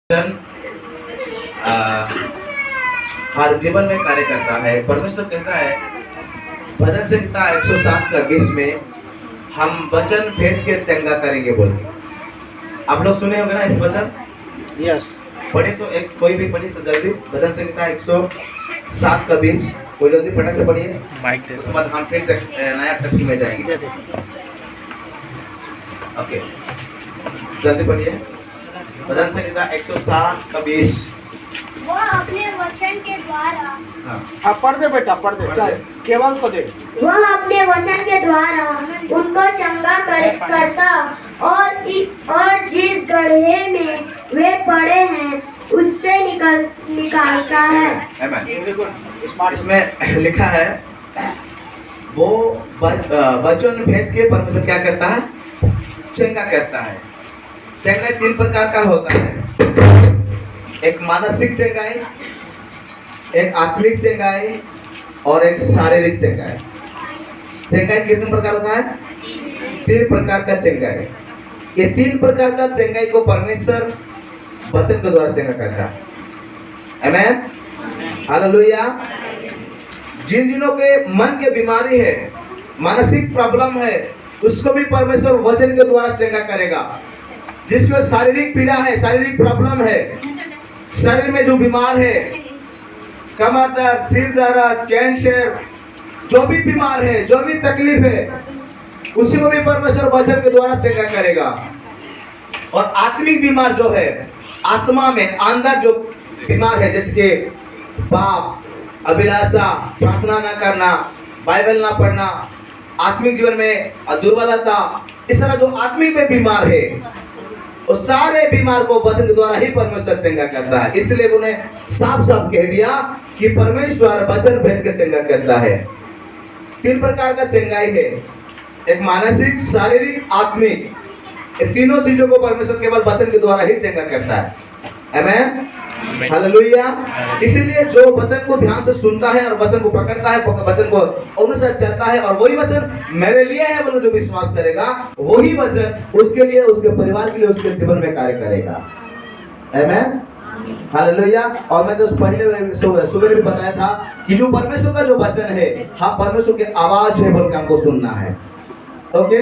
वचन हर जीवन में कार्य करता है। परमेश्वर कहता है भजन संहिता 107 का 20 में हम वचन भेज के चंगा करेंगे बोल के। आप लोग सुने होंगे ना इस वचन? यस। पढ़े तो एक कोई भी पढ़ी जल्दी। भजन संहिता 107 का 20 कोई जल्दी फटाक से पढ़िए। उसके बाद हम फिर से नया टक्की में जाएंगे। ओके जल्दी पढ़िए। भजन संहिता 107 का 20। वो अपने वचन के द्वारा हाँ पढ़ दे बेटा, पढ़ दे, चल केवल को दे। वह अपने वचन के द्वारा उनको चंगा करता और जिस गड्ढे में वे पड़े हैं उससे निकालता है। इसमें लिखा है वो वचन भेज के परमेश्वर क्या करता है? चंगा करता है। चंगाई 3 प्रकार का होता है। एक मानसिक चंगाई, एक आत्मिक चंगाई और एक शारीरिक चंगाई। चंगाई कितने प्रकार होता है? 3 प्रकार का चंगाई। ये 3 प्रकार का चंगाई को परमेश्वर वचन के द्वारा चंगा करता है। आमेन, हालेलुया। जिन के मन के बीमारी है, मानसिक प्रॉब्लम है, उसको भी परमेश्वर वचन के द्वारा चंगा करेगा। जिसमें शारीरिक पीड़ा है, शारीरिक प्रॉब्लम है, शरीर में जो बीमार है, कमर दर्द, सिर दर्द, कैंसर, जो भी बीमार है, जो भी तकलीफ है, उसी को भी परमेश्वर वचन के द्वारा चंगा करेगा। और आत्मिक बीमार जो है, आत्मा में अंदर जो बीमार है, जैसे कि पाप, अभिलाषा, प्रार्थना न करना, बाइबल ना पढ़ना, आत्मिक जीवन में दुर्बलता, इस तरह जो आत्मिक में बीमार है, उस सारे बीमार को वचन के द्वारा ही परमेश्वर चंगा करता है। इसलिए उन्हें साफ साफ कह दिया कि परमेश्वर वचन भेज के चंगा करता है। 3 प्रकार का चंगाई है, एक मानसिक, शारीरिक, आत्मिक। ये तीनों चीजों को परमेश्वर केवल वचन के द्वारा ही चंगा करता है। आमेन, हालेलुया। इसीलिए जो वचन को ध्यान से सुनता है और वचन को पकड़ता है, वचन को अनुसार चलता है, और वही वचन मेरे लिए है बोलो जो विश्वास करेगा, वही वचन उसके लिए, उसके परिवार के लिए, उसके जीवन में कार्य करेगा। आमेन, हालेलुया। और मैं तो पहले सुबह भी बताया था कि जो परमेश्वर का जो वचन है, हाँ परमेश्वर की आवाज है बोल के हमको सुनना है। Okay,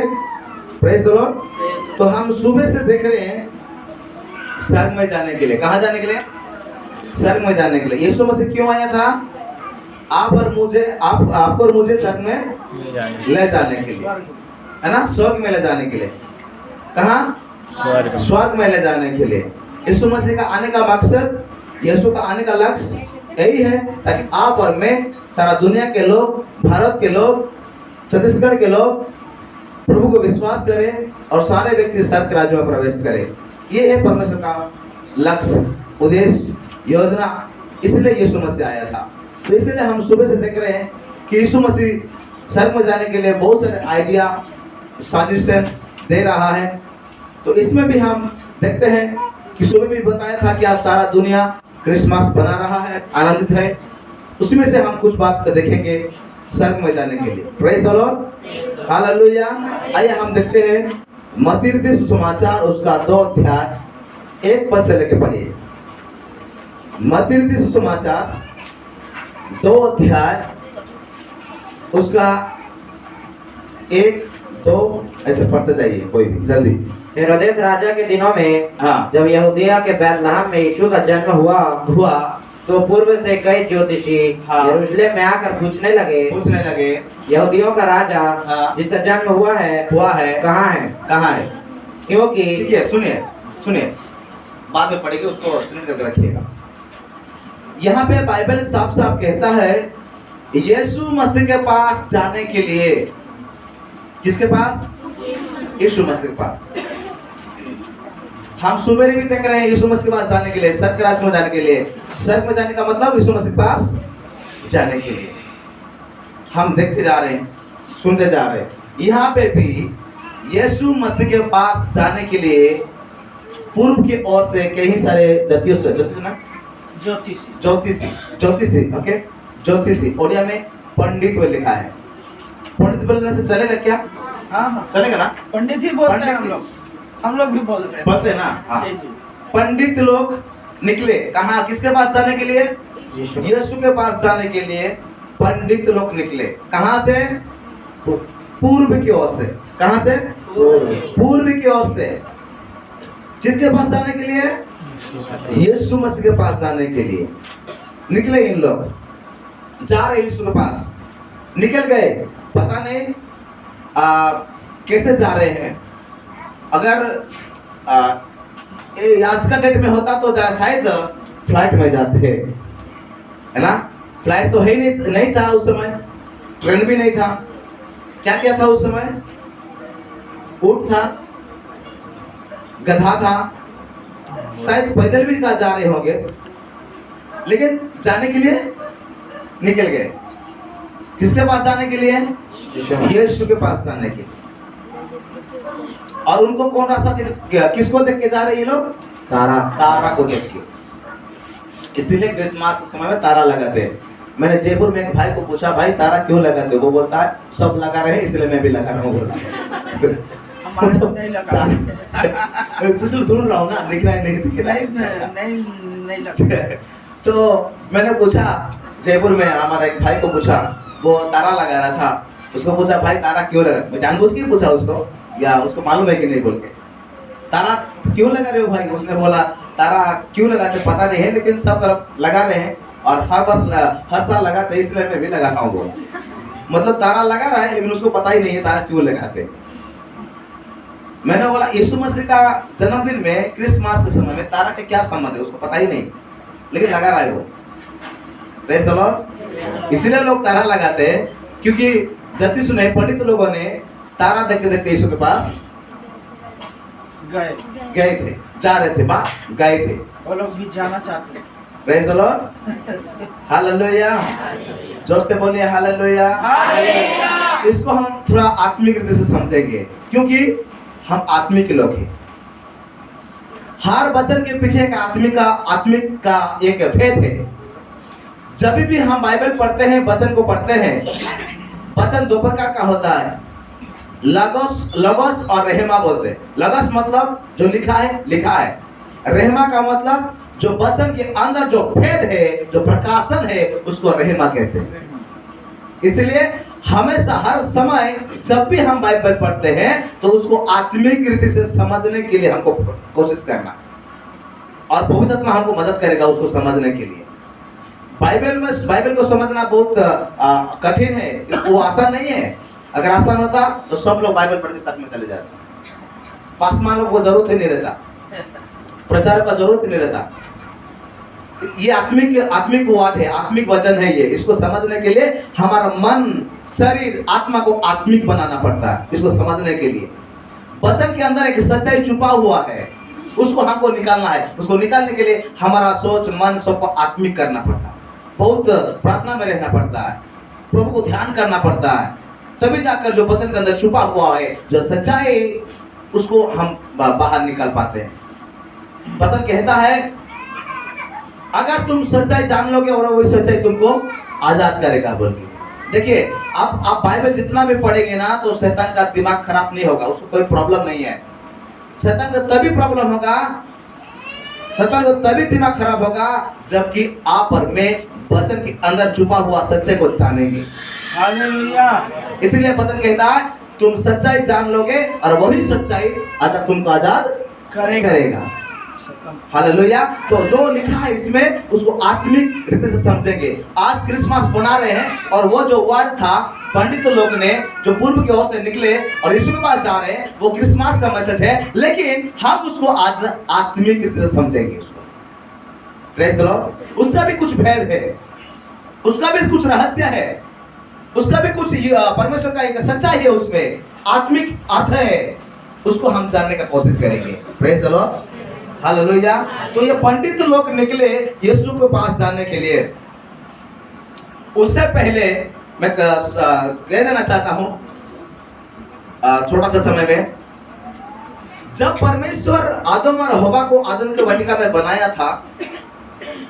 praise the Lord. तो हम सुबह से देख रहे हैं स्वर्ग में जाने के लिए। कहाँ जाने के लिए? स्वर्ग में जाने के लिए। यीशु मसीह क्यों आया था? आपको और मुझे स्वर्ग में ले जाने के लिए, है ना? स्वर्ग में ले जाने के लिए। कहाँ? स्वर्ग में ले जाने के लिए। यीशु मसीह का आने का मकसद, यीशु का आने का लक्ष्य यही है ताकि आप और मैं, सारा दुनिया के लोग, भारत के लोग, छत्तीसगढ़ के लोग प्रभु को विश्वास करें और सारे व्यक्ति स्वर्ग राज्य में प्रवेश करें। ये है परमेश्वर का लक्ष्य, उद्देश्य, योजना। इसलिए यीशु मसीह आया था। तो इसलिए हम सुबह से देख रहे हैं कि यीशु मसीह स्वर्ग में जाने के लिए बहुत सारे आइडिया, साजिशें दे रहा है। तो इसमें भी हम देखते हैं कि सुबह भी बताया था कि आज सारा दुनिया क्रिसमस बना रहा है, आनंदित है। उसमें से हम कुछ बात देखेंगे स्वर्ग में जाने के लिए। Praise the Lord, hallelujah. आइए हम देखते हैं मत्ती लिखित सुसमाचार उसका 2 अध्याय 1 पद से लेकर पढ़िए। मत्ती लिखित सुसमाचार 2 अध्याय उसका 1-2 ऐसे पढ़ते जाइए, कोई भी जल्दी। हेरोदेस राजा के दिनों में हाँ। जब यहूदिया के बैतलहम में यीशु का जन्म हुआ तो पूर्व से कई ज्योतिषी हाँ। यरूशलेम में आकर पूछने लगे यहूदियों का राजा हाँ। जिसका जन्म हुआ है कहाँ है? क्योंकि ठीक है, सुनिए बाद में पढ़ेंगे, उसको सुन करके रखिएगा। यहाँ पे बाइबल साफ साफ कहता है यीशु मसीह के पास जाने के लिए। किसके पास? यीशु मसीह के पास। हम सुबह भी देख रहे हैं यीशु मसीह के पास जाने के लिए, स्वर्ग राज्य में जाने के लिए। स्वर्ग में जाने का मतलब यीशु मसीह के पास जाने के लिए। हम देखते जा रहे हैं, सुनते जा रहे हैं। यहाँ पे भी यीशु मसीह के पास जाने के लिए पूर्व की ओर से कई सारे ज्योतिषी, ओके, ज्योतिषी ओडिया में पंडित लिखा है। पंडित बोलने से चलेगा क्या? हाँ चलेगा ना? पंडित ही बोलते हैं हम लोग भी बोलते हैं ना? हाँ। जी। पंडित लोग निकले। कहाँ, किसके पास जाने के लिए? यीशु के पास जाने के लिए पंडित लोग निकले। कहाँ से? पूर्व की ओर से। कहाँ से? पूर्व की ओर से। किसके पास जाने के लिए? यीशु मसीह के पास जाने के लिए निकले। इन लोग जा रहे यीशु के पास, निकल गए। पता नहीं कैसे जा रहे हैं। अगर आज का डेट में होता तो शायद फ्लाइट में जाते, है ना। फ्लाइट तो है नहीं था उस समय, ट्रेन भी नहीं था। क्या क्या था उस समय? ऊंट था, गधा था, शायद पैदल भी जा रहे होंगे, लेकिन जाने के लिए निकल गए। किसके पास जाने के लिए? यीशु के पास जाने के लिए। और उनको कौन रास्ता किसको देख के जा रहे हैं ये लोग? तारा को देख के। इसीलिए क्रिसमस के समय में तारा लगाते हैं। मैंने जयपुर में एक भाई को पूछा, भाई तारा क्यों लगाते हो? वो बोलता है सब लगा रहे हैं इसलिए मैं भी लगा रहा हूँ। हमारे तो नहीं लगा। ढूंढ रहा हूँ ना, दिख रहा है नहीं दिख रहा है। नहीं लगा। तो मैंने पूछा जयपुर में, हमारा एक भाई को पूछा, वो तारा लगा रहा था। उसको पूछा भाई तारा क्यों लगा? मैं जानबूझ के पूछा उसको, या उसको मालूम है कि नहीं बोल के, तारा क्यों लगा रहे हो भाई? उसने बोला तारा क्यों लगाते पता नहीं है, लेकिन सब तरफ लगा रहे हैं और हर साल लगाते, इसलिए मैं भी लगाता हूँ। वो मतलब तारा लगा रहा है लेकिन उसको पता ही नहीं है तारा क्यों लगाते। मैंने बोला यीशु मसीह का जन्मदिन में क्रिसमस के समय में तारा का क्या संबंध है? उसको पता ही नहीं, लेकिन लगा रहा है वो। Praise the Lord. इसीलिए लोग तारा लगाते हैं, क्योंकि जब भी सुने पंडित लोगों ने तारा देखते देखते यीशु के पास गए थे, जा रहे थे, गए थे। वो लोग भी जाना चाहते हैं। Praise the Lord. हालेलुया। जोर से बोलिए हालेलुया। इसको हम थोड़ा आत्मिक रीति से समझेंगे, क्योंकि हम आत्मिक लोग हैं। हर वचन के पीछे एक आत्मिक का एक भेद है। जब भी हम बाइबल पढ़ते हैं, वचन को पढ़ते हैं, वचन दो प्रकार का होता है, लगोस और रहमा बोलते हैं। लगोस मतलब जो लिखा है। रहमा का मतलब जो वचन के अंदर जो भेद है, जो प्रकाशन है, उसको रहमा कहते हैं। इसलिए हमेशा हर समय जब भी हम बाइबल पढ़ते हैं तो उसको आत्मिक रीति से समझने के लिए हमको कोशिश करना, और पवित्र आत्मा हमको मदद करेगा उसको समझने के लिए। बाइबल को समझना बहुत कठिन है, वो आसान नहीं है। अगर आसान होता तो सब लोग बाइबल पढ़ के साथ में चले जाते। पासवान लोग को जरूरत ही नहीं रहता, प्रचार का जरूरत ही नहीं रहता। ये आत्मिक वाद है, आत्मिक वचन है ये। इसको समझने के लिए हमारा मन, शरीर, आत्मा को आत्मिक बनाना पड़ता है। इसको समझने के लिए वचन के अंदर एक सच्चाई छुपा हुआ है, उसको हमको निकालना है। उसको निकालने के लिए हमारा सोच, मन सबको आत्मिक करना पड़ता है। बहुत प्रार्थना में रहना पड़ता है, प्रभु को ध्यान करना पड़ता है, तभी जाकर जो वचन के अंदर छुपा हुआ है, जो सच्चाई, उसको हम बाहर निकाल पाते हैं। वचन कहता है अगर तुम सच्चाई जान लोगे और वो सच्चाई तुमको आजाद करेगा बोल के। देखिए आप बाइबल जितना भी पढ़ेंगे ना तो शैतान का दिमाग खराब नहीं होगा, उसको कोई प्रॉब्लम नहीं है। शैतान को तभी प्रॉब्लम होगा, शैतान को तभी दिमाग खराब होगा जबकि आप और मैं वचन के अंदर छुपा हुआ सच्चाई को जानेंगे। हालेलुया। इसलिए वचन कहता है तुम सच्चाई जान लोगे और वही सच्चाई आजाद तुमको आजाद करेगा। हालेलुया। तो जो लिखा है इसमें उसको आत्मिक रीति से समझेंगे। आज क्रिसमस मना रहे हैं और वो जो वर्ड था पंडित लोग ने जो पूर्व की ओर से निकले और यीशु के पास जा रहे हैं, वो क्रिसमस का मैसेज है, लेकिन हम उसको आज आत्मिक रीति से समझेंगे। उसको प्रेज़ द लॉर्ड। उसका भी कुछ भेद है, उसका भी कुछ रहस्य है, उसका भी कुछ परमेश्वर का एक सच्चाई है, उसमें आत्मिक अर्थ है, उसको हम जानने का कोशिश करेंगे। Praise the Lord. हालेलुया। तो ये पंडित लोग निकले यीशु के पास जाने के लिए। उससे पहले मैं कह देना चाहता हूं थोड़ा सा समय में, जब परमेश्वर आदम और हवा को आदम के वाटिका में बनाया था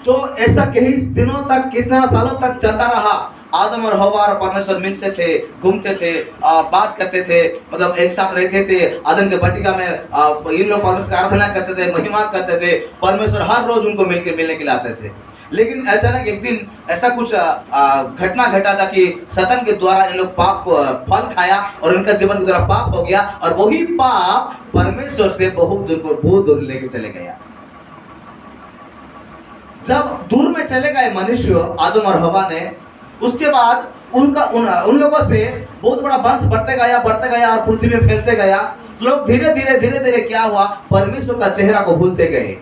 तो ऐसा कई दिनों तक, कितना सालों तक चलता रहा। आदम और हवा और परमेश्वर मिलते थे, घूमते थे, बात करते थे, मतलब एक साथ रहते थे। आदम के बटिका में इन लोग परमेश्वर की आराधना करते थे, महिमा करते थे। परमेश्वर हर रोज उनको मिलने के लिए आते थे। लेकिन अचानक एक दिन ऐसा कुछ घटना घटा था कि शैतान के द्वारा इन लोग पाप फल खाया और इनका जीवन के द्वारा पाप हो गया, और वही पाप परमेश्वर से बहुत दूर लेके चले गया। जब दूर में चले गए मनुष्य आदम और हवा ने, उसके बाद उन लोगों से बहुत बड़ा वंश बढ़ते गया और पृथ्वी में फैलते गया। लोग धीरे धीरे क्या हुआ, परमेश्वर का चेहरा को भूलते गए।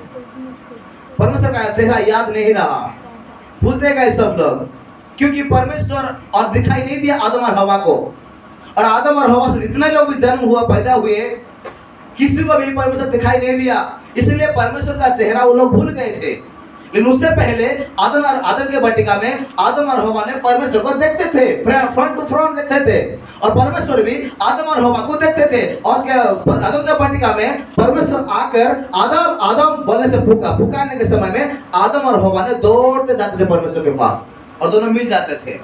परमेश्वर का चेहरा याद नहीं रहा, भूलते गए सब लोग, क्योंकि परमेश्वर और दिखाई नहीं दिया आदम और हवा को। और आदम और हवा से जितने लोग भी जन्म हुआ, पैदा हुए, किसी को भी परमेश्वर दिखाई नहीं दिया, इसलिए परमेश्वर का चेहरा वो लोग भूल गए थे। लेकिन उससे पहले आदम के बटिका में आदम और हवा ने परमेश्वर को देखते थे, फ्रंट टू फ्रंट देखते थे, और परमेश्वर भी आदम और हवा को देखते थे। और क्या आदम के बटिका में परमेश्वर आकर आदम आदम बोलने से पुकारने के समय में आदम और हवा ने दौड़ते जाते थे परमेश्वर के पास, और दोनों मिल जाते थे।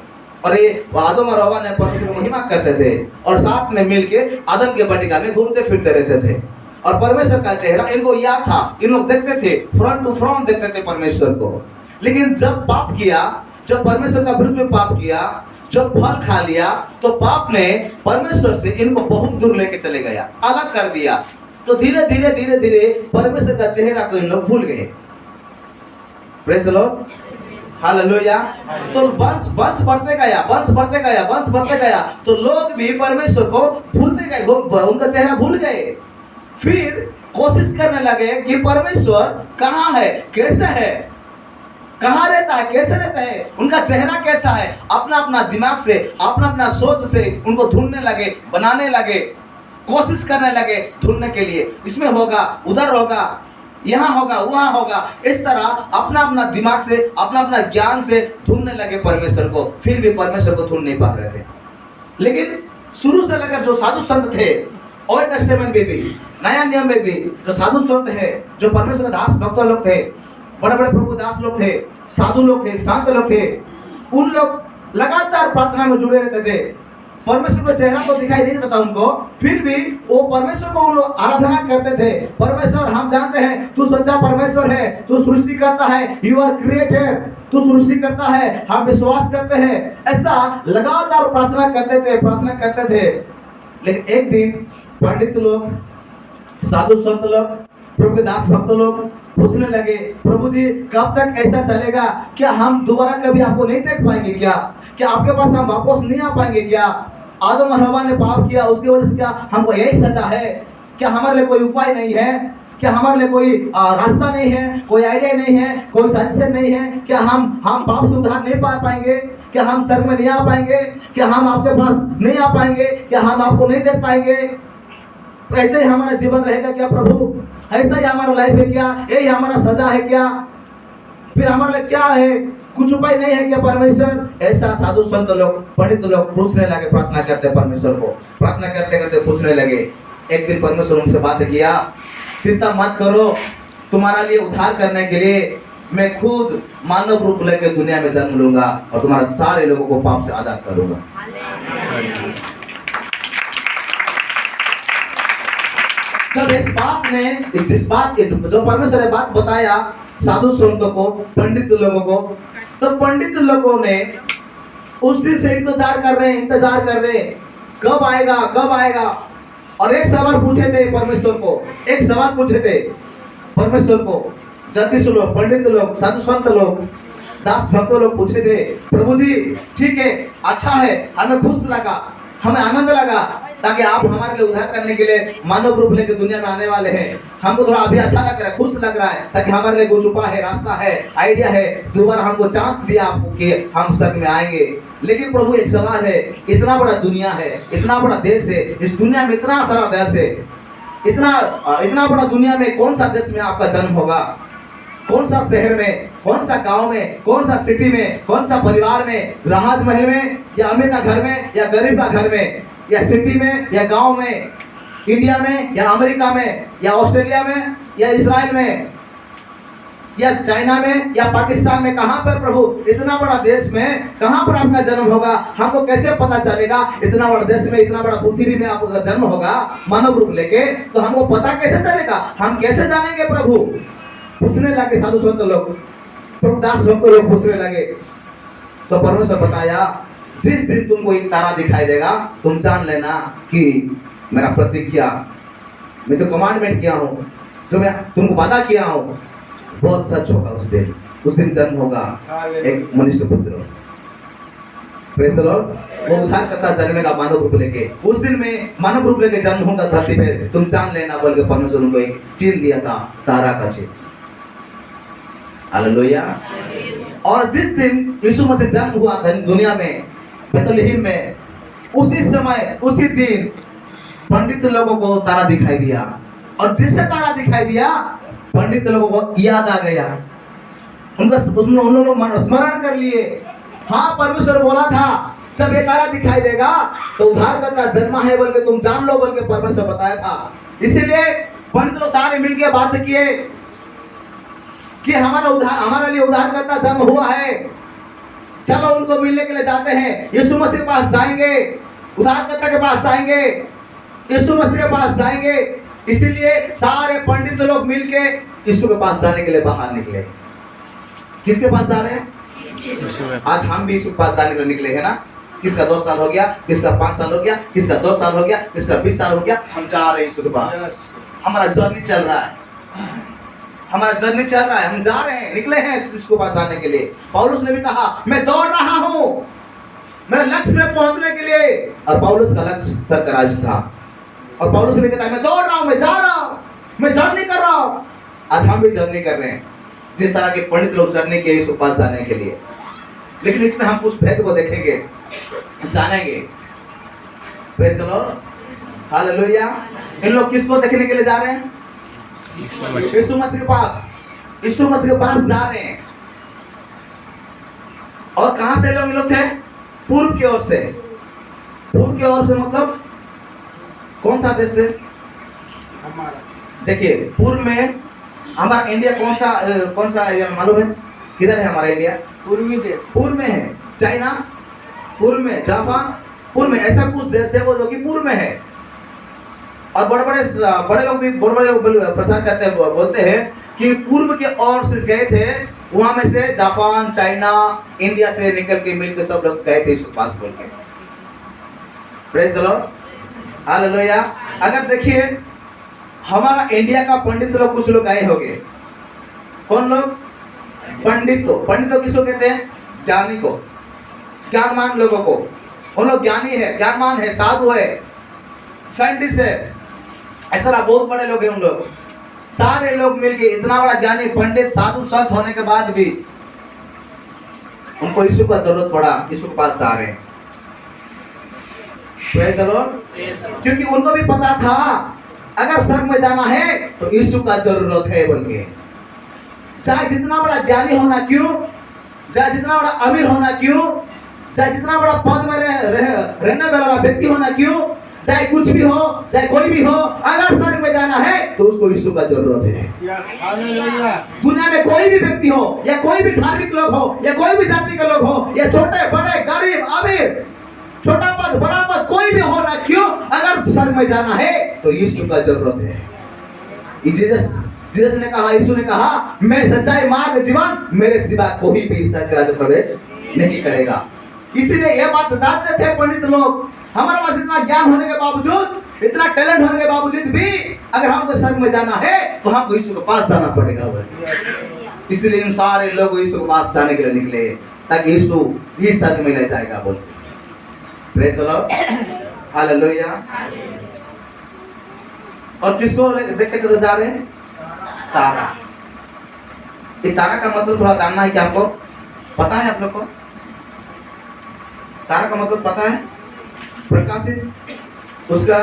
और ये आदम और हवा ने परमेश्वर की महिमा करते थे, और साथ में मिलके आदम के बटिका में घूमते फिरते रहते थे। और परमेश्वर का चेहरा इनको याद था, इन लोग देखते थे, फ्रंट टू फ्रंट देखते थे परमेश्वर को। लेकिन जब पाप किया, जब परमेश्वर का विरुद्ध में पाप किया, जब फल खा लिया, तो पाप ने परमेश्वर से इनको बहुत दूर लेके चले गया, अलग कर दिया। तो धीरे धीरे परमेश्वर का चेहरा को इन लोग भूल गए। Praise the Lord, hallelujah. तो वंश बढ़ते गया, तो लोग भी परमेश्वर को भूलते गए, उनका चेहरा भूल गए। फिर कोशिश करने लगे कि परमेश्वर कहाँ है, कैसे है, कहाँ रहता है, कैसे रहता है, उनका चेहरा कैसा है। अपना दिमाग से, अपना सोच से उनको ढूंढने लगे, बनाने लगे, कोशिश करने लगे ढूंढने के लिए। इसमें होगा, उधर होगा, यहाँ होगा, वहाँ होगा, इस तरह अपना दिमाग से, अपना ज्ञान से ढूंढने लगे परमेश्वर को। फिर भी परमेश्वर को ढूंढ नहीं पा रहे थे। लेकिन शुरू से लेकर जो साधु संत थे, ओल्ड टेस्टामेंट में भी, नया नियम में भी, जो साधु संत है, जो परमेश्वर दास भक्त लोग थे, बड़े बड़े प्रभु दास लोग थे, साधु लोग थे, संत लोग थे, उन लोग लगातार प्रार्थना में जुड़े रहते थे। परमेश्वर का चेहरा तो दिखाई नहीं देता था उनको, फिर भी वो परमेश्वर को उन लोग आराधना करते थे। परमेश्वर, हम जानते हैं तू सच्चा परमेश्वर है, तू सृष्टि करता है, यू आर क्रिएटर, तू सृष्टि करता है, हम विश्वास करते हैं। ऐसा लगातार प्रार्थना करते थे। लेकिन एक दिन पंडित लोग, साधु संत लोग, प्रभु के दास भक्त लोग पूछने लगे, प्रभु जी कब तक ऐसा चलेगा? क्या हम दोबारा कभी आपको नहीं देख पाएंगे? क्या आपके पास हम वापस नहीं आ पाएंगे? क्या आदम और हवा ने पाप किया, उसकी वजह से क्या हमको यही सजा है? क्या हमारे लिए कोई उपाय नहीं है? क्या हमारे लिए कोई रास्ता नहीं है, कोई आइडिया नहीं है, कोई सजेशन नहीं है? क्या हम पाप से उद्धार नहीं पा पाएंगे? क्या हम स्वर्ग में नहीं आ पाएंगे? क्या हम आपके पास नहीं आ पाएंगे? क्या हम आपको नहीं देख पाएंगे? ऐसे ही हमारा जीवन रहेगा क्या प्रभु? ऐसा ही हमारा लाइफ है क्या? यही हमारा सजा है क्या? फिर हमारे लिए क्या है? कुछ उपाय नहीं है क्या परमेश्वर? ऐसा साधु संत लोग, पंडित लोग पूछने लगे, प्रार्थना करते परमेश्वर को, प्रार्थना करते करते पूछने लगे। एक दिन परमेश्वर उनसे बात किया, चिंता मत करो, तुम्हारा लिए उद्धार करने के लिए मैं खुद मानव रूप लेकर दुनिया में जन्म लूंगा और तुम्हारे सारे लोगों को पाप से आजाद करूंगा। जब इस बात के जो परमेश्वर ने बात बताया साधु संतों को, पंडित लोगों को, तो पंडित लोगों ने उसी से इंतजार कर रहे, कब आएगा। और एक सवाल पूछे थे परमेश्वर को, ज्योतिष लोग, पंडित लोग, साधु संत लोग, दास भक्त लोग पूछे थे, प्रभु जी ठीक है, अच्छा है, हमें खुश लगा, हमें आनंद लगा, ताकि आप हमारे लिए उद्धार करने के लिए मानव रूप लेकर दुनिया में आने वाले हैं। हमको थोड़ा अभी अच्छा लग रहा है, खुश लग रहा है, ताकि हमारे लिए कुछ उपाय है, रास्ता है, आइडिया है, दोबारा हमको चांस दिया आपको कि हम स्वर्ग में आएंगे। लेकिन प्रभु एक सवाल है, इतना बड़ा दुनिया है, इतना बड़ा देश है, इस दुनिया में इतना सारा देश है, इतना बड़ा दुनिया में कौन सा देश में आपका जन्म होगा? कौन सा शहर में, कौन सा गांव में, कौन सा सिटी में, कौन सा परिवार में, राजमहल में, या अमीर का घर में, या गरीब का घर में, या सिटी में, या गांव में, इंडिया में, या अमेरिका में, या ऑस्ट्रेलिया में, या इजराइल में, या चाइना में या पाकिस्तान में, कहां पर प्रभु इतना बड़ा देश में कहां पर आपका जन्म होगा, हमको कैसे पता चलेगा? इतना बड़ा देश में, इतना बड़ा पृथ्वी में आपका जन्म होगा मानव रूप लेके, तो हमको पता कैसे चलेगा? हम कैसे जानेंगे प्रभु? पूछने लगे साधु संत लोग, प्रभु दास भक्त लोग पूछने लगे। तो परमेश्वर बताया, जिस दिन तुमको एक तारा दिखाई देगा तुम जान लेना कि मेरा प्रतिज्ञा, मैं तो कमांडमेंट किया हूँ, जो मैं तुमको वादा किया हूँ बहुत सच होगा। उस दिन जन्म होगा एक मनुष्य पुत्र। Praise the Lord. वो उद्धारकर्ता जन्मेगा मानव रूप लेके, उस दिन में मानव रूप लेके जन्म होगा धरती पे, तुम जान लेना बोल के परमेश्वर उनको एक चिन्ह दिया था, तारा का चिन्ह। हालेलुया। और जिस दिन यीशु मसीह जन्म हुआ दुनिया में बेथलेहम में, उसी समय उसी दिन पंडित लोगों को तारा दिखाई दिया, और जिससे तारा दिखाई दिया पंडित लोगों को याद आ गया, उन लोग स्मरण कर लिए, हाँ परमेश्वर बोला था जब ये तारा दिखाई देगा तो उद्धारकर्ता जन्मा है बोल के तुम जान लो बोल के परमेश्वर बताया था। इसीलिए पंडित लोग सारे मिलकर बात किए कि हमारे लिए उद्धारकर्ता जन्म हुआ है, चलो उनको मिलने के लिए जाते हैं, यीशु मसीह के पास जाएंगे, उद्धारकर्ता के पास जाएंगे, यीशु मसीह के पास जाएंगे। इसीलिए सारे पंडित लोग मिलके यीशु के पास जाने के लिए बाहर निकले। किसके पास जा रहे हैं? आज हम भी यीशु के पास जाने के लिए निकले हैं ना। किसका 2 साल हो गया, किसका 5 साल हो गया, किसका 2 साल हो गया, किसका 20 साल हो गया, हम जा रहे हैं यीशु के पास। हमारा जर्नी चल रहा है, हमारा जर्नी चल रहा है, हम जा रहे हैं, निकले हैं यीशु के पास जाने के लिए। पौलुस ने भी कहा मैं दौड़ रहा हूँ मेरे लक्ष्य में पहुंचने के लिए, और पौलुस का लक्ष्य स्वर्ग का राज्य था। और पौलुस भी कहता है मैं दौड़ रहा हूँ, मैं जा रहा हूँ, मैं जर्नी कर रहा हूँ। आज हम भी जर्नी कर रहे हैं, जिस तरह के पंडित लोग जर्नी किए यीशु के पास जाने के लिए। लेकिन इसमें हम कुछ भेद को देखेंगे, जानेंगे। Praise the Lord. हालेलुया। इन लोग किसको देखने के लिए जा रहे हैं? यीशु मसीह के पास, यीशु मसीह के पास जा रहे हैं। और कहां से लोग थे? पूर्व की ओर से। पूर्व की ओर से मतलब कौन सा देश से? देखिए पूर्व में हमारा इंडिया कौन सा मालूम है? किधर है हमारा इंडिया? पूर्वी देश। पूर्व में है। चाइना पूर्व में, जापान पूर्व में, ऐसा कुछ देश है वो जो कि पूर्व में है। और बड़े लोग भी प्रचार करते हैं, बोलते हैं कि पूर्व के ओर से गए थे, वहां में से जापान, चाइना, इंडिया से निकल के मिलकर सब लोग गए थे इसके पास बोल के। Praise the Lord. हालेलुया। अगर देखिए हमारा इंडिया का पंडित लोग कुछ लोग आए होंगे। कौन लोग? पंडित को किसको कहते हैं? ज्ञानी को, ज्ञानमान लोगों को। उन लोग ज्ञानी है, ज्ञानमान है, साधु है, साइंटिस्ट है, ऐसा बहुत बड़े लोग हैं। उन लोग सारे लोग मिलके इतना बड़ा ज्ञानी, पंडित, साधु, संत होने के बाद भी उनको यीशु का जरूरत पड़ा, यीशु के पास जा रहे हैं। Praise the Lord. क्योंकि उनको भी पता था अगर स्वर्ग में जाना है तो यीशु का जरूरत है बोल के। चाहे जितना बड़ा ज्ञानी होना क्यों, चाहे जितना बड़ा अमीर होना क्यों, चाहे जितना बड़ा पद में रहने वाला व्यक्ति होना क्यों, चाहे कुछ भी हो, चाहे कोई भी हो, अगर स्वर्ग में जाना है तो उसको यीशु का जरूरत है। दुनिया में कोई भी व्यक्ति हो, या कोई भी धार्मिक लोग हो, या कोई भी जाति के लोग हो, या छोटे बड़े, गरीब अमीर, छोटा पद बड़ा पद कोई भी हो ना क्यों, अगर स्वर्ग में जाना है तो यीशु का जरूरत है। जीसस ने कहा, यीशु ने कहा मैं सच्चाई, मार्ग, जीवन, मेरे सिवा कोई भी स्वर्ग राज्य प्रवेश नहीं करेगा। इसीलिए यह बात जानते थे पंडित लोग। हमारे पास इतना ज्ञान होने के बावजूद, इतना टैलेंट होने के बावजूद भी अगर हमको स्वर्ग में जाना है तो हमको यीशु के पास जाना पड़ेगा। इसलिए इन सारे लोग यीशु के पास जाने के लिए निकले, ताकि यीशु ही स्वर्ग में ले जाएगा बोल। Praise the Lord. हालेलुया। और किसको देख के जा रहे हैं? तारा। ये तारा का मतलब थोड़ा जानना है क्या आपको? पता है आप लोग को? तारा का मतलब पता है? प्रकाशित, उसका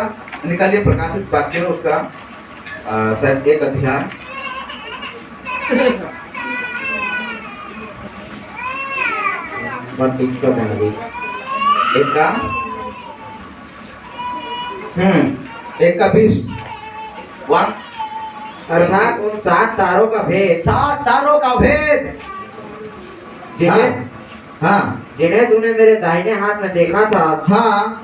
निकालिए प्रकाशित वाक्य में उसका शायद 1 अध्याय, एक का 20, अर्थात उन 7 तारों का भेद 7 तारों का भेद जिन्हें हाँ जिन्हें तूने मेरे दाहिने हाथ में देखा था, हाँ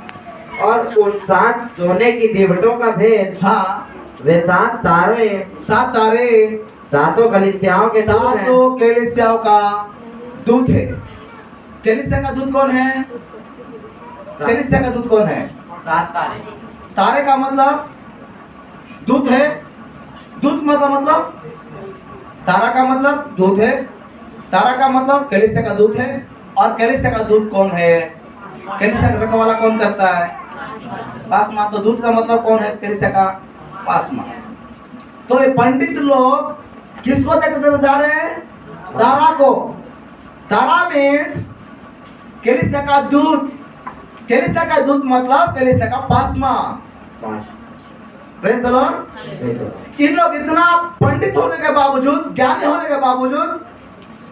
और उन 7 सोने की दीवटों का भेद, हाँ वे 7 तारे 7 तारे सातों कलीसियाओं के दूत हैं। 7 कलीसियाओं का दूत है। कलीसिया का दूत कौन है? कलीसिया का दूत कौन है? 7 तारे। तारे का मतलब दूत है। दूत मतलब तारा का मतलब दूत है। तारा का मतलब कलीसिया का दूत है। और कलीसिया का दूत कौन है? कलीसिया का रखवाला कौन करता है? पासमा। तो दूत का मतलब कौन है? कलीसिया का पासमा। तो ये पंडित लोग किसको देखते जा रहे हैं? तारा को। तारा मीन्स कलीसिया का दूत। कलीसिया का दूत मतलब कलीसिया का पासमा। Praise the Lord. इन लोग इतना पंडित होने के बावजूद, ज्ञानी होने के बावजूद,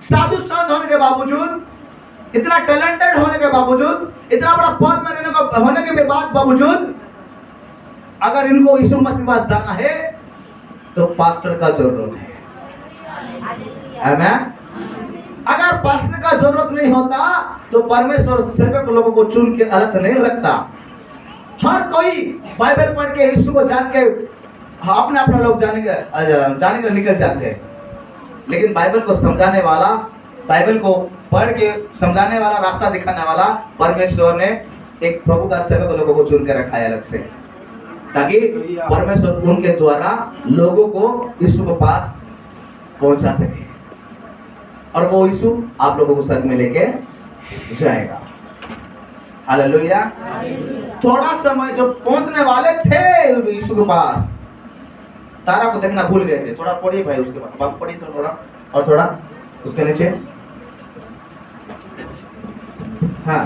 साधु संत होने के बावजूद, इतना टैलेंटेड होने के बावजूद, इतना बड़ा पद में रहने को होने के बावजूद, अगर इनको यीशु मसीह पास जाना है तो पास्टर का जरूरत है। आमीन। अगर पास्टर का जरूरत नहीं होता तो परमेश्वर सेवक लोगों को चुन के अलग से नहीं रखता। हर कोई बाइबल पढ़ के यीशु को जान के अपने अपना लोग जाने के निकल जाते हैं, लेकिन बाइबल को समझाने वाला, बाइबल को पढ़ के समझाने वाला, रास्ता दिखाने वाला परमेश्वर ने एक प्रभु का सेवक लोगों को चुन के रखा है अलग से, ताकि परमेश्वर उनके द्वारा लोगों को यीशु के पास पहुंचा सके। और वो यीशु आप लोगों को स्वर्ग में लेके जाएगा। हालेलुया। थोड़ा समय जो पहुंचने वाले थे यीशु के पास, तारा को देखना भूल गए थे। थोड़ा पढ़िए भाई, उसके बाद पढ़िए थोड़ा, और थोड़ा उसके नीचे। हाँ,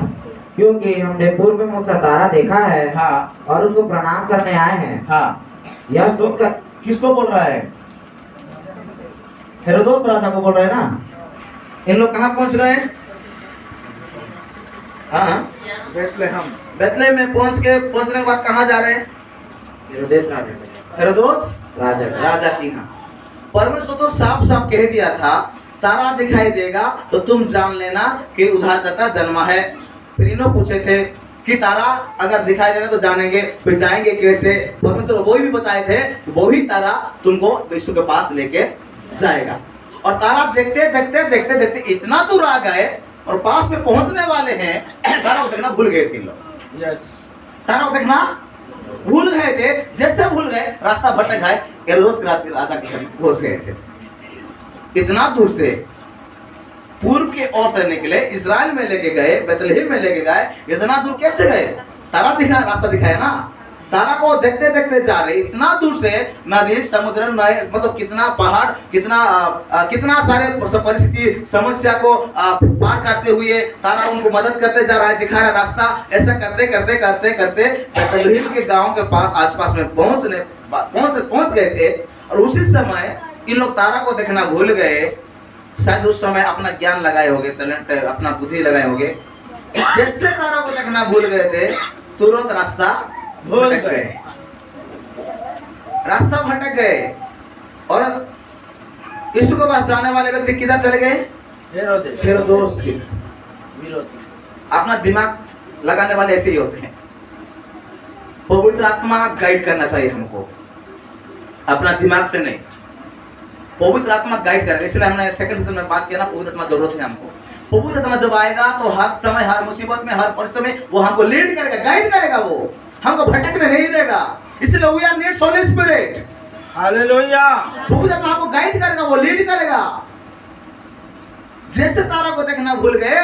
क्योंकि हमने पूर्व में उसका तारा देखा है, हाँ, और उसको प्रणाम करने आए हैं। हाँ। यह सुनकर किसको बोल रहा है? हेरोदोस राजा को बोल रहे हैं ना। इन लोग कहाँ पहुंच रहे हैं? हाँ, बेथलेहम में पहुंचने के बाद कहाँ जा रहे हैं? हेरोदोस राजा की यहाँ। परमेश्वर तो साफ साफ कह दिया था, तारा दिखाई देगा तो तुम जान लेना कि उद्धारकर्ता जन्मा है। फिर इन्हों पूछे थे कि तारा अगर दिखाई देगा तो जानेंगे, फिर जाएंगे कैसे? परमेश्वर वही भी बताए थे, वही तारा तुमको यीशु के पास लेके जाएगा। और तारा देखते देखते देखते देखते इतना दूर आ गए और पास में पहुंचने वाले हैं, तारा को देखना भूल गए थे लोग। यस। तारा को देखना भूल गए थे। जैसे भूल गए, रास्ता भटक गए, हेरोदोस के राजा के करीब पहुंच गए थे। इतना दूर से पूर्व की ओर से निकले, इजराइल में लेके गए, बेथलेहम में लेके गए। इतना दूर कैसे गए? तारा दिखा, रास्ता दिखाया ना। तारा को देखते देखते जा रहे, इतना दूर से नदी, समुद्र, मतलब कितना पहाड़, कितना सारे परिस्थिति, समस्या को पार करते हुए तारा उनको मदद करते जा रहा है, दिखा रहा है रास्ता। ऐसा करते करते करते करते बेथलेहम के गांव के पास, आसपास में पहुंच गए थे। और उसी समय इन लोग तारा को देखना भूल गए। शायद उस समय अपना ज्ञान लगाए होंगे, टैलेंट, अपना बुद्धि लगाए होंगे। जैसे तारा को देखना भूल गए थे, तुरंत रास्ता भटक गए, रास्ता भटक गए। और यीशु के पास जाने वाले व्यक्ति किधर चले गए? हेरोदोस के विरोधी। अपना दिमाग लगाने वाले ऐसे ही होते हैं। पवित्र आत्मा गाइड करना चाहिए हमको, अपना दिमाग से नहीं। पवित्र आत्मा गाइड करेगा। इसलिए हमने सेकंड सेशन में बात किया ना, पवित्र आत्मा जरूरत है हमको। पवित्र आत्मा जब आएगा तो हर समय, हर मुसीबत में, हर परिस्थिति में वो हमको लीड करेगा, गाइड करेगा, वो हमको भटकने नहीं देगा। इसलिए we are needs Holy Spirit. Hallelujah. पवित्र आत्मा हमको गाइड करेगा, वो लीड करेगा। जैसे तारा को देखना भूल गए,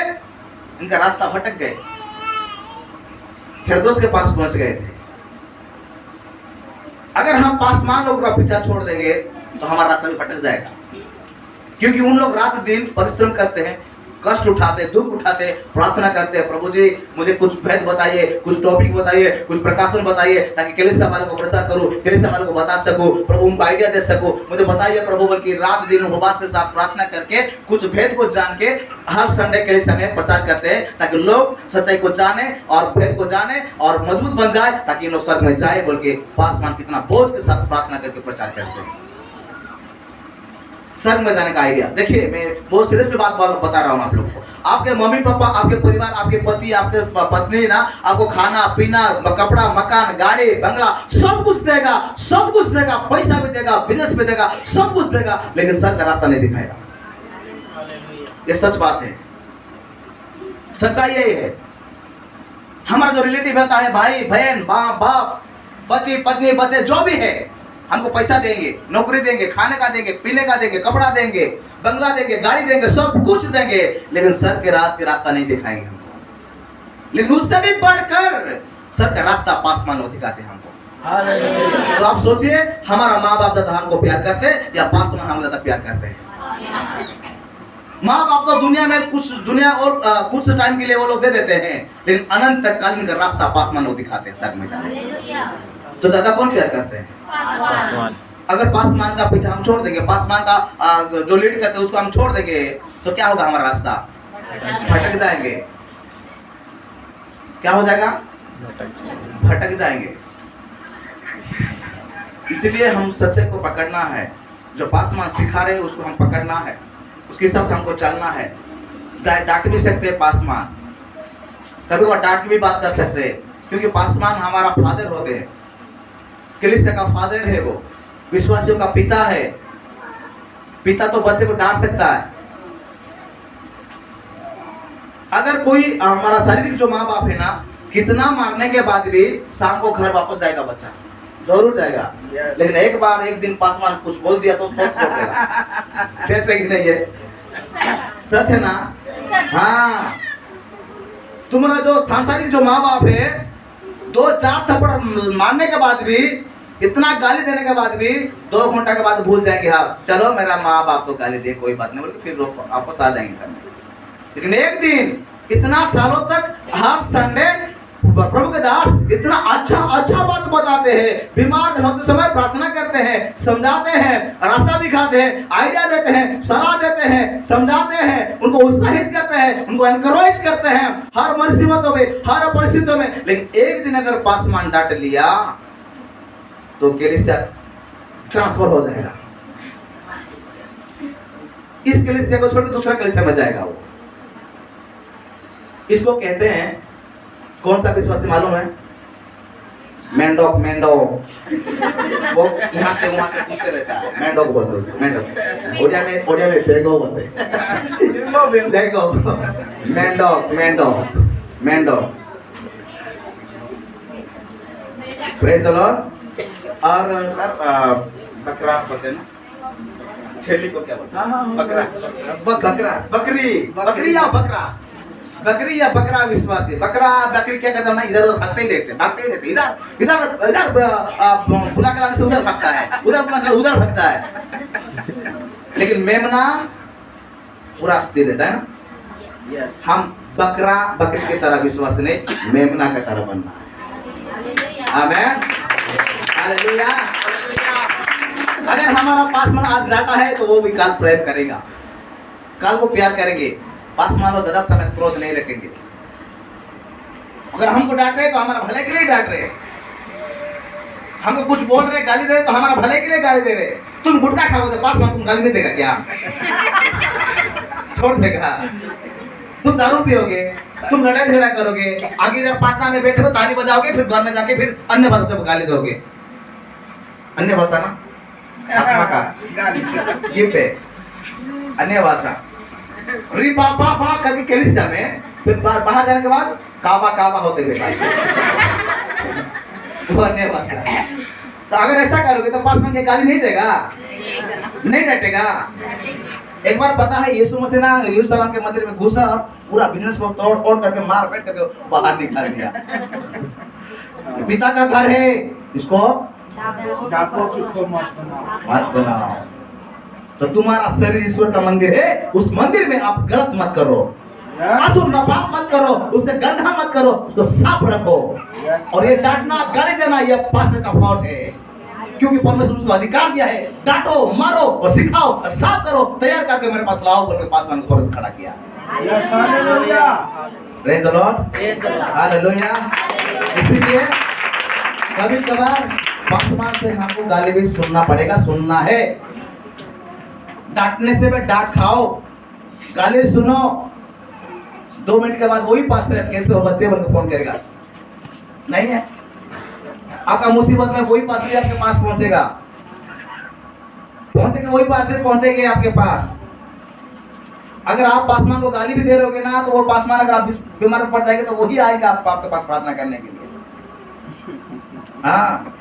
इनका रास्ता भटक गए, हेरोदोस के पास पहुंच गए थे। अगर हम पासवान लोगों का पीछा छोड़ देंगे तो हमारा रास्ता भी भटक जाएगा, क्योंकि उन लोग रात दिन परिश्रम करते हैं, कष्ट उठाते, दुख उठाते, प्रार्थना करते हैं, प्रभु जी मुझे कुछ भेद बताइए, कुछ टॉपिक बताइए, कुछ प्रकाशन बताइए, ताकि कलीसिया वालों को प्रचार करूं, कलीसिया वालों को बता सकूं, प्रभु उनको आइडिया दे सकूं। मुझे बताइए प्रभु, बल्कि रात दिन उपवास के साथ प्रार्थना करके कुछ भेद को जान के हर संडे कलीसिया में प्रचार करते हैं, ताकि लोग सच्चाई को जाने और भेद को जाने और मजबूत बन जाए, ताकि लोग स्वर्ग में जाए। बोल के पासवान कितना बोझ के साथ प्रार्थना करके प्रचार करते हैं। स्वर्ग में जाने का आइडिया। देखिए मैं बहुत सीरियस बात बता रहा हूँ आप लोगों को। आपके मम्मी पापा, आपके परिवार, आपके पति, आपके पत्नी ना आपको खाना पीना, कपड़ा, मकान, गाड़ी, बंगला सब कुछ देगा, सब कुछ देगा, पैसा भी देगा, बिजनेस भी देगा, सब कुछ देगा, लेकिन स्वर्ग का रास्ता नहीं दिखाएगा। ये सच बात है, सच्चाई यही है। हमारा जो रिलेटिव होता है, भाई बहन, माँ बाप, पति पत्नी, बच्चे जो भी है, हमको पैसा देंगे, नौकरी देंगे, खाने का देंगे, पीने का देंगे, कपड़ा देंगे, बंगला देंगे, गाड़ी देंगे, सब कुछ देंगे, लेकिन सर के राज के रास्ता नहीं दिखाएंगे हमको। लेकिन उससे भी बढ़कर सर का रास्ता पासमान दिखाते हैं हमको। तो आप सोचिए, हमारा माँ बाप ज्यादा हमको प्यार करते हैं या पासमान हम ज्यादा प्यार करते हैं? माँ बाप तो दुनिया में कुछ टाइम के लिए वो लोग दे देते हैं, लेकिन अनंत कालीन का रास्ता पासमान लोग दिखाते हैं सर में जाने। तो ज्यादा कौन प्यार करते हैं? अगर पासमान का पीछा हम छोड़ देंगे, पासमान का जो लीड करते हैं उसको हम छोड़ देंगे, तो क्या होगा? हमारा रास्ता भटक जाएंगे। क्या हो जाएगा? भटक जाएंगे। इसलिए हम सच्चे को पकड़ना है, जो पासमान सिखा रहे हैं उसको हम पकड़ना है, उसके हिसाब से हमको चलना है। चाहे डांट भी सकते हैं पासमान, कभी वो डांट की भी बात कर सकते हैं, क्योंकि पासमान हमारा फादर होते हैं, कलीसिया का फादर है, वो विश्वासियों का पिता है। पिता तो बच्चे को डांट सकता है। अगर कोई हमारा शारीरिक जो माँ बाप है ना, कितना मारने के बाद भी शाम को घर वापस जाएगा बच्चा, जरूर जाएगा। लेकिन एक दिन पासमान कुछ बोल दिया तो छोड़ देगा। सच है कि नहीं है? सच है ना? हाँ, तुम्हारा जो सांसारिक जो माँ बाप है, 2-4 थप्पड़ मारने के बाद भी, इतना गाली देने के बाद भी 2 घंटा के बाद भूल जाएंगे, हाँ चलो मेरा माँ बाप तो गाली दे, कोई बात नहीं, बोल के फिर वापस आ जाएंगे घर में। लेकिन एक दिन इतना सालों तक हर संडे प्रभु के दास इतना अच्छा बात बताते हैं, बीमार होते समय प्रार्थना करते हैं, समझाते हैं, रास्ता दिखाते हैं, आइडिया देते हैं, सलाह देते हैं, समझाते हैं, उनको उत्साहित करते हैं, उनको एनकरेज करते हैं हर मुसीबतों में, हर परिस्थितियों में। लेकिन एक दिन अगर पासमान डांट लिया तो कलीसिया ट्रांसफर हो जाएगा, इस कलीसिया को छोड़ के दूसरा कलीसिया में जाएगा वो। इसको कहते हैं, कौन सा विश्वासी मालूम है? मेंढक। वो यहाँ से वहां से पूछते रहता है, मेंढक बोलते उसको, मेंढक। ओडिया में बेगो बोलते हैं, बेगो, मेंढक। Praise the Lord. और सर बकरा बोलते हैं ना, छेली को क्या बोलते हैं? बकरा, बकरी या बकरा, बकरी या बकरा विश्वासी। बकरी क्या कहता है ना, इधर उधर भागते ही रहते, इधर बुला कराने से उधर भागता है, उधर बुला से उधर भागता है। लेकिन मेमना पूरा स्थिर रहता है ना। हम बकरी की तरह विश्वास नहीं, मेमना की तरह बनना है। आमीन, हालेलुया। अगर हमारा पासमान आज डांटा है तो वो भी काल प्रेम करेगा, काल को प्यार करेंगे। पासमान और ज्यादा समय क्रोध नहीं रखेंगे। अगर हमको डांट रहे तो हमारा भले के लिए डांट रहे, हमको कुछ बोल रहे, गाली दे रहे तो हमारा भले के लिए गाली दे रहे। तुम गुटखा खाओगे तो पासमान तुम गाली नहीं देगा क्या? छोड़ देगा। तुम दारू पियोगे, तुम लड़ाई झगड़ा करोगे, आगे इधर प्रार्थना में बैठे हो ताली बजाओगे, फिर घर में जाके फिर अन्य भाषा से गाली दोगे। अन्य भाषा ना आत्मा का गिफ्ट है, अन्य भाषा। री पा करके कलीसिया में, फिर बाहर जाने के बाद काबा होते हुए वो अन्य भाषा। तो अगर ऐसा करोगे तो पासमान के गाली नहीं देगा, नहीं डांटेगा। एक बार पता है, यीशु मसीह ना यरूशलेम के मंदिर में घुसा, पूरा बिजनेस को तोड़ करके मार पीट करके बाहर निकाल दिया। पिता का घर है, इसको मत बनाओ। तो तुम्हारा शरीर ईश्वर का मंदिर है, उस मंदिर में आप गलत मत करो, आसुर में पाप मत करो, उससे गंदा मत करो, उसको साफ रखो। और ये डांटना, गाली देना, ये पास्टर का फौज है, क्योंकि परमेश्वर उसको अधिकार दिया है, डांटो, मारो और सिखाओ और साफ करो, तैयार करके मेरे पास लाओ, बोल के पासमान को खड़ा किया। Praise the Lord, hallelujah. इसीलिए कभी कभार पासमान से हमको गाली भी सुनना पड़ेगा, सुनना है। डांटने से भी डांट खाओ, गाली सुनो, 2 मिनट के बाद वही पास्टर कैसे हो बच्चे बोल के फोन करेगा, नहीं है? आपका मुसीबत में वही पास्टर आपके पास पहुंचेगा, वही पास्टर पहुंचेंगे आपके पास। अगर आप पासवान को गाली भी दे रहोगे ना, तो वो पासवान अगर आप बीमार पड़ जाएंगे तो वही आएगा आपके पास प्रार्थना करने के लिए। हाँ,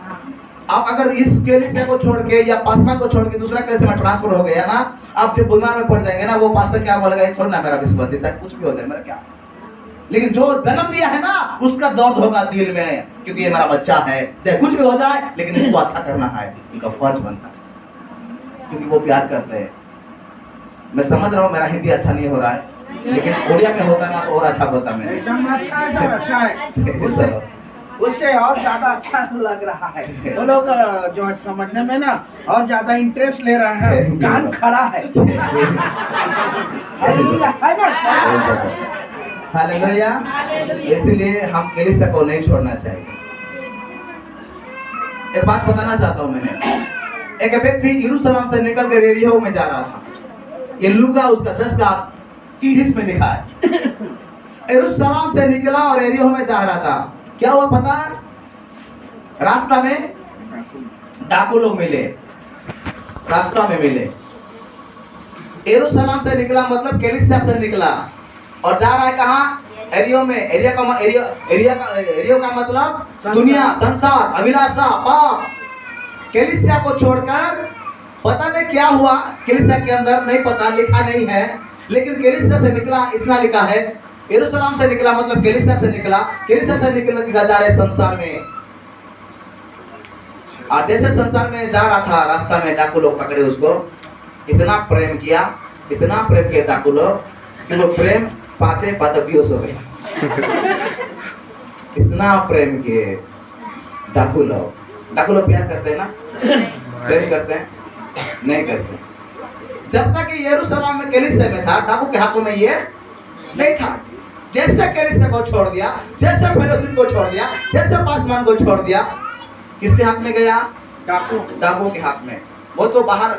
आप अगर इस कलीसिया को छोड़ के या पासवान को छोड़ के दूसरा कलीसिया में ट्रांसफर हो गया ना, आप जब बीमार में पड़ जाएंगे ना, वो पास्टर क्या बोलेगा, छोड़ना मेरा विश्वास देता है, कुछ भी हो जाए मेरा क्या। लेकिन जो जन्म दिया है ना, उसका दर्द होगा दिल में, क्योंकि ये मेरा बच्चा है, चाहे कुछ भी हो जाए लेकिन इसको अच्छा करना है, उनका फर्ज बनता है, क्योंकि वो प्यार करते हैं। मैं समझ रहा हूँ मेरा हिंदी अच्छा नहीं हो रहा है, लेकिन उड़िया में होता ना तो और अच्छा होता मैं। एकदम अच्छा है सर, अच्छा है। उससे और ज्यादा अच्छा लग रहा है। वो लोग जो है समझने में ना और ज्यादा इंटरेस्ट ले रहा है, कान खड़ा है। हालेलुया, है ना सर? हालेलुया। इसलिए हम कलीसिया को नहीं छोड़ना चाहिए। एक बात बताना चाहता हूँ मैंने, एक व्यक्ति यरूशलेम से निकल कर यरीहो में जा रहा था। ये लूका उसका 10:30 में लिखा है। यरूशलेम से निकला और यरीहो में जा रहा था। क्या हुआ पता है? रास्ता में डाकू लोग मिले, रास्ता में मिले। यरूशलेम से निकला मतलब कलीसिया से निकला और जा रहा है कहाँ? एरियो में। एरियो का मतलब दुनिया, संसार, अभिलाषा, पाप। कलीसिया को छोड़कर पता नहीं क्या हुआ कलीसिया के अंदर, नहीं पता, लिखा नहीं है, लेकिन कलीसिया से निकला इसलिए लिखा है। यरूशलेम से निकला मतलब कलीसिया से निकला, कलीसिया से निकल के जा रहे संसार में। और जैसे संसार में जा रहा था, रास्ता में डाकू लोग पकड़े उसको। इतना प्रेम किया, इतना प्रेम किया डाकू लोग कि वो प्रेम पाते पाते बेहोश हो गए। इतना प्रेम किए डाकू लोग। डाकू लोग प्यार करते हैं ना, प्रेम करते हैं? नहीं करते। जब तक ये यरूशलेम में कलीसिया में था, डाकू के हाथों में ये नहीं था। जैसे कलीसिया को छोड़ दिया, जैसे फेलोशिप को छोड़ दिया, जैसे पासवान को छोड़ दिया, किसके हाथ में गया? डाकू के हाथ में। वो तो बाहर